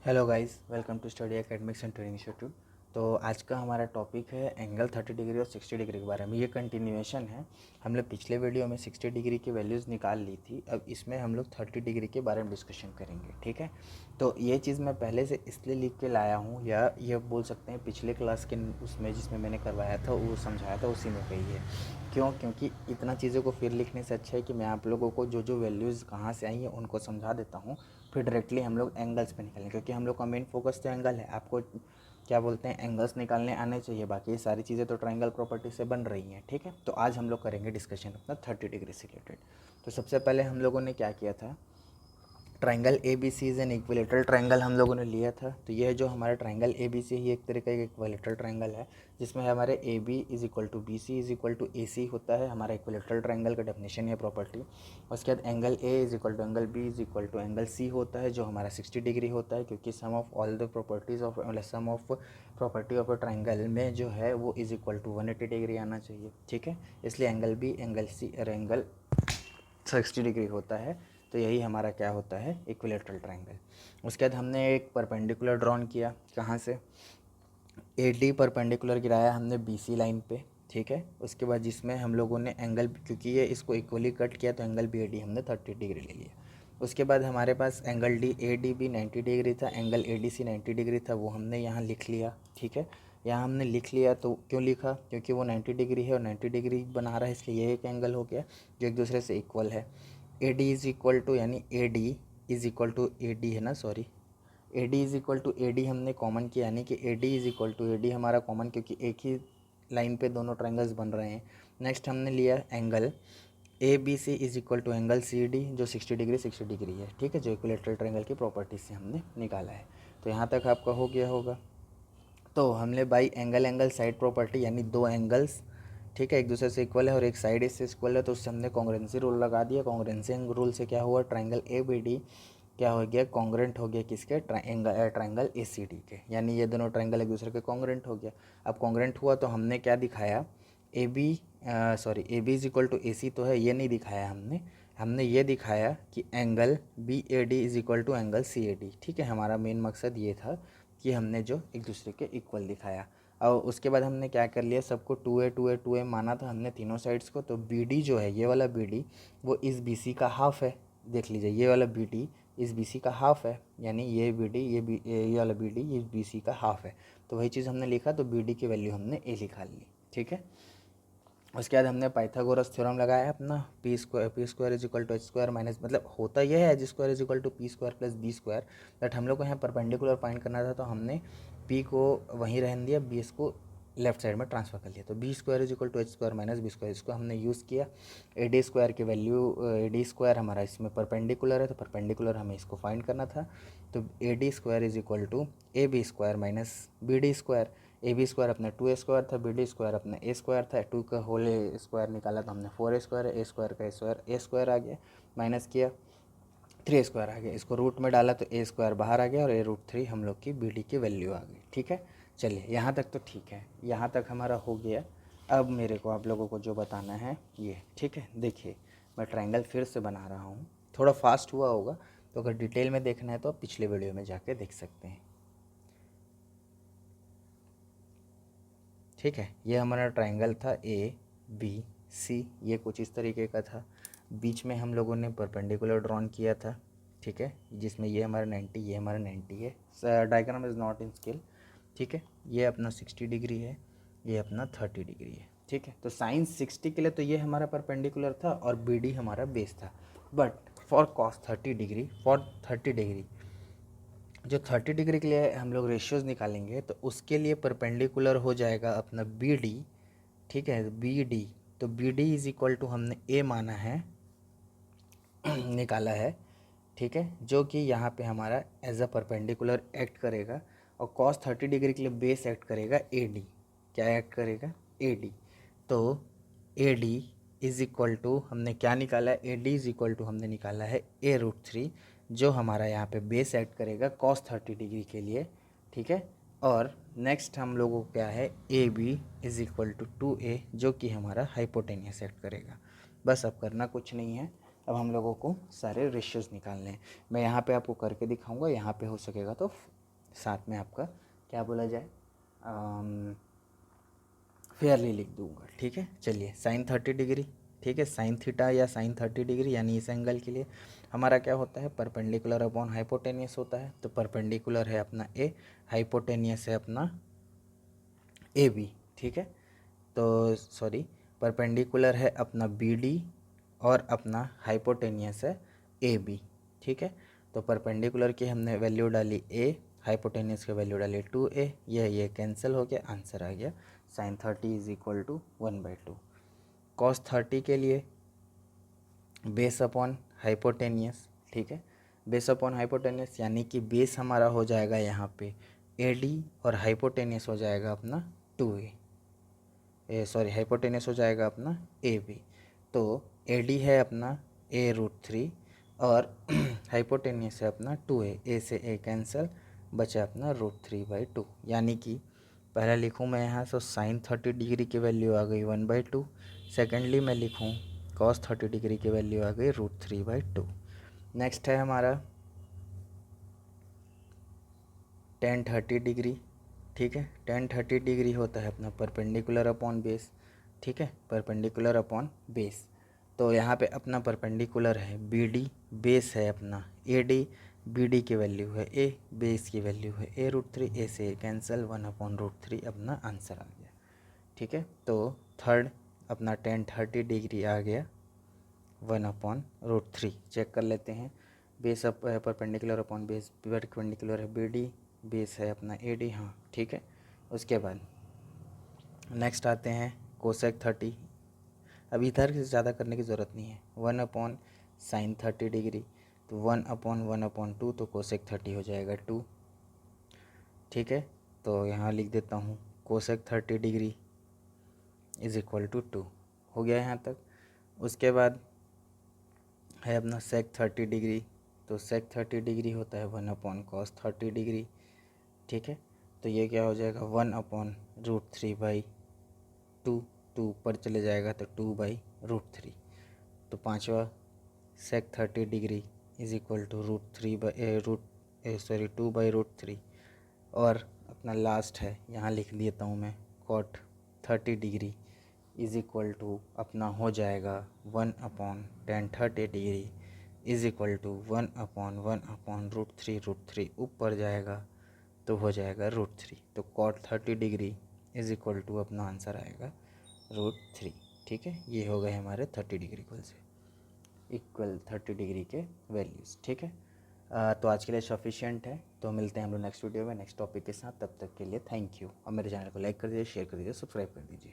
Hello guys, welcome to study academics and training institute. तो आज का हमारा टॉपिक है एंगल 30 डिग्री और 60 डिग्री के बारे में। ये कंटिन्यूएशन है। हम लोग पिछले वीडियो में 60 डिग्री की वैल्यूज़ निकाल ली थी। अब इसमें हम लोग 30 डिग्री के बारे में डिस्कशन करेंगे, ठीक है। तो ये चीज़ मैं पहले से इसलिए लिख के लाया हूँ, या ये बोल सकते हैं पिछले क्लास के उसमें जिसमें मैंने करवाया था, वो समझाया था, उसी में कही है। क्योंकि इतना चीज़ों को फिर लिखने से अच्छा है कि मैं आप लोगों को जो जो वैल्यूज़ कहाँ से आई हैं उनको समझा देता हूँ, फिर डायरेक्टली हम लोग एंगल्स पे निकालें, क्योंकि हम लोग का मेन फोकस तो एंगल है। आपको क्या बोलते हैं, एंगल्स निकालने आने चाहिए, बाकी ये सारी चीज़ें तो ट्रायंगल प्रॉपर्टी से बन रही हैं, ठीक है। तो आज हम लोग करेंगे डिस्कशन अपना 30 डिग्री से रिलेटेड। तो सबसे पहले हम लोगों ने क्या किया था, triangle A B C is an equilateral triangle हम लोगों ने लिया था। तो यह जो हमारा ट्रायंगल ए बी सी ही एक तरीके का इक्विलेटरल ट्रायंगल है, जिसमें हमारे A B is equal to B C is equal to A C होता है। हमारा इक्विलेटरल ट्रायंगल का डेफिनेशन है प्रॉपर्टी। उसके बाद angle A is equal to angle B is equal to angle C होता है, जो हमारा 60 डिग्री होता है, क्योंकि sum of all the properties of sum of property of a triangle में जो है वो इज इक्वल टू 180 डिग्री आना चाहिए, ठीक है। इसलिए एंगल बी, एंगल सी और एंगल 60 डिग्री होता है। तो यही हमारा क्या होता है, इक्विलेटरल ट्रायंगल। उसके बाद हमने एक परपेंडिकुलर ड्रॉन किया, कहाँ से, ए डी परपेंडिकुलर गिराया हमने बी सी लाइन पे, ठीक है। उसके बाद जिसमें हम लोगों ने एंगल, क्योंकि ये इसको इक्वली कट किया, तो एंगल बी ए डी हमने 30 डिग्री ले लिया। उसके बाद हमारे पास एंगल डी ए डी भी 90 डिग्री था, angle A D C 90 degree था, वो हमने यहाँ लिख लिया, ठीक है। यहाँ हमने लिख लिया, तो क्यों लिखा, क्योंकि वो 90 डिग्री है और 90 डिग्री बना रहा है, इसलिए ये एक एंगल हो गया जो एक दूसरे से इक्वल है। A D is equal to, यानी A D is equal to A D है ना, sorry, A D is equal to A D हमने कॉमन किया, यानी कि A D is equal to A D हमारा कॉमन, क्योंकि एक ही लाइन पे दोनों ट्रायंगल्स बन रहे हैं। नेक्स्ट हमने लिया angle A B C is equal to angle C D, जो 60 डिग्री है, ठीक है, जो इक्विलेटरल ट्रायंगल की प्रॉपर्टी से हमने निकाला है। तो यहाँ तक आपका हो गया होगा। तो हमने by angle angle side property, यानी दो एंगल्स, ठीक है, एक दूसरे से इक्वल है और एक साइड इससे इक्वल है, तो उससे हमने कॉन्ग्रुएंसी रूल लगा दिया। कॉन्ग्रुएंसी रूल से क्या हुआ, ट्रायंगल ए बी डी क्या हो गया, कॉन्ग्रुएंट हो गया किसके, ट्रायंगल ए सी डी के, यानी ये दोनों ट्रायंगल एक दूसरे के कॉन्ग्रुएंट हो गया। अब कॉन्ग्रुएंट हुआ तो हमने क्या दिखाया, A B A B is equal to A C तो है, ये नहीं दिखाया हमने। हमने ये दिखाया कि angle B A D is equal to angle C A D, ठीक है। हमारा मेन मकसद ये था कि हमने जो एक दूसरे के इक्वल दिखाया। और उसके बाद हमने क्या कर लिया, सबको 2a माना था हमने तीनों साइड्स को। तो बी डी जो है, ये वाला बी डी वो इस बी सी का हाफ है, देख लीजिए, ये वाला बी डी इस बी सी का हाफ है, यानी ये बी डी ये वाला बी डी इस बी सी का हाफ है। तो वही चीज़ हमने लिखा, तो बी डी की वैल्यू हमने ए लिखा ली, ठीक है। उसके बाद हमने पाइथागोरस थ्योरम लगाया अपना, P square is equal to H square minus, मतलब होता यह है H square is equal to P square plus B square. But हम लोग को यहाँ परपेंडिकुलर फाइंड करना था, तो हमने पी को वहीं रहने दिया, बी को लेफ्ट साइड में ट्रांसफर कर लिया। तो B square is equal to H square minus B square, इसको हमने यूज़ किया। ए डी स्क्वायर की वैल्यू, ए डी स्क्वायर हमारा इसमें परपेंडिकुलर है, तो परपेंडिकुलर हमें इसको फाइंड करना था। तो A D square is equal to A B square minus B D square. A B square अपना 2a स्क्वायर था, बी डी स्क्वायर अपना a स्क्वायर था, 2 का होल स्क्वायर निकाला तो हमने 4a स्क्वायर है, a स्क्वायर का a स्क्वायर आ गया, माइनस किया 3 स्क्वायर आ गया, इसको रूट में डाला तो a स्क्वायर बाहर आ गया और a√3 हम लोग की बी डी की वैल्यू आ गई, ठीक है। चलिए यहाँ तक तो ठीक है, यहाँ तक हमारा हो गया। अब मेरे को आप लोगों को जो बताना है ये, ठीक है। देखिए मैं ट्रायंगल फिर से बना रहा हूँ, थोड़ा फास्ट हुआ होगा, तो अगर डिटेल में देखना है तो आप पिछले वीडियो में जाके देख सकते हैं, ठीक है। ये हमारा ट्रायंगल था ए बी सी, ये कुछ इस तरीके का था। बीच में हम लोगों ने परपेंडिकुलर ड्रॉन किया था, ठीक है, जिसमें ये हमारा 90, ये हमारा 90 है। Diagram is not in scale, ठीक है। ये अपना 60 डिग्री है, ये अपना 30 डिग्री है, ठीक है। तो साइन 60 के लिए तो ये हमारा परपेंडिकुलर था और बी डी हमारा बेस था। But for cos 30 degree, for 30 degree, जो 30 डिग्री के लिए हम लोग रेशियोज़ निकालेंगे, तो उसके लिए परपेंडिकुलर हो जाएगा अपना बी डी, ठीक है, बी डी। तो B D is equal to हमने ए माना है निकाला है, ठीक है, जो कि यहाँ पे हमारा एज अ परपेंडिकुलर एक्ट करेगा। और कॉस 30 डिग्री के लिए बेस एक्ट करेगा ए डी, क्या एक्ट करेगा, ए डी। तो A D is equal to हमने क्या निकाला है, A D is equal to हमने निकाला है a√3, जो हमारा यहाँ पे बेस एक्ट करेगा कॉस 30 डिग्री के लिए, ठीक है। और नेक्स्ट हम लोगों को क्या है, A B is equal to 2a, जो कि हमारा हाइपोटेनियस एक्ट करेगा। बस अब करना कुछ नहीं है, अब हम लोगों को सारे रेशियोज निकालने हैं। मैं यहाँ पे आपको करके दिखाऊंगा, यहाँ पे हो सकेगा तो साथ में आपका क्या बोला जाए फेयरली लिख दूंगा, ठीक है। चलिए साइन 30 डिग्री, ठीक है, साइन थीटा या साइन 30 डिग्री यानी इस एंगल के लिए हमारा क्या होता है, परपेंडिकुलर अपॉन हाइपोटेनियस होता है। तो परपेंडिकुलर है अपना ए, हाइपोटेनियस है अपना ए बी, ठीक है। तो सॉरी, परपेंडिकुलर है अपना बी डी और अपना हाइपोटेनियस है ए बी, ठीक है। तो परपेंडिकुलर की हमने वैल्यू डाली ए, हाइपोटेनियस की वैल्यू डाली 2a, ये कैंसिल हो गया, आंसर आ गया sine 30 is equal to 1/2। Cos 30 के लिए बेस अपॉन हाइपोटेनियस, ठीक है, बेस अपॉन हाइपोटेनियस यानी कि बेस हमारा हो जाएगा यहाँ पे AD और हाइपोटेनियस हो जाएगा अपना 2a, सॉरी हाइपोटेनियस हो जाएगा अपना AB। तो AD है अपना a√3 और हाइपोटेनियस है अपना 2a, a से a कैंसिल, बचा अपना √3/2। यानी कि पहला लिखूँ मैं यहाँ से साइन 30 डिग्री की वैल्यू आ गई 1/2, सेकेंडली मैं लिखूँ कॉस 30 डिग्री की वैल्यू आ गई √3/2। नेक्स्ट है हमारा टेन 30 डिग्री, ठीक है। टेन 30 डिग्री होता है अपना परपेंडिकुलर अपॉन बेस, ठीक है, परपेंडिकुलर अपॉन बेस। तो यहाँ पे अपना परपेंडिकुलर है BD, बेस है अपना AD, BD की वैल्यू है A, बेस की वैल्यू है a√3, a से कैंसिल 1/√3 अपना आंसर आ गया, ठीक है। तो थर्ड अपना टेन 30 डिग्री आ गया 1/√3। चेक कर लेते हैं, base up perpendicular upon base, perpendicular है BD, बेस है अपना AD, हाँ ठीक है। उसके बाद नेक्स्ट आते हैं कोसेक 30। अब इधर से ज़्यादा करने की ज़रूरत नहीं है, 1/sin 30 डिग्री, तो 1/1/2, तो कोसेक 30 हो जाएगा 2, ठीक है। तो यहाँ लिख देता हूँ cosec 30 degree is equal to 2, हो गया यहाँ तक। उसके बाद है अपना सेक 30 डिग्री, तो सेक 30 डिग्री होता है 1/cos 30 डिग्री, ठीक है। तो ये क्या हो जाएगा 1/√3/2, 2 ऊपर चले जाएगा तो 2/√3। तो पांचवा sec 30 degree is equal to √2 by √3। और अपना लास्ट है, यहाँ लिख देता हूँ मैं cot 30 degree is equal to अपना हो जाएगा 1/tan 30 degree is equal to 1/1/√3 ऊपर जाएगा तो हो जाएगा √3। तो cot 30 degree is equal to अपना आंसर आएगा √3, ठीक है। ये हो गए हमारे 30 डिग्री इक्वल 30 डिग्री के वैल्यूज़, ठीक है। तो आज के लिए सफिशिएंट है, तो मिलते हैं हम लोग नेक्स्ट वीडियो में नेक्स्ट टॉपिक के साथ। तब तक के लिए थैंक यू, और मेरे चैनल को लाइक कर दीजिए, शेयर कर दीजिए, सब्सक्राइब कर दीजिए।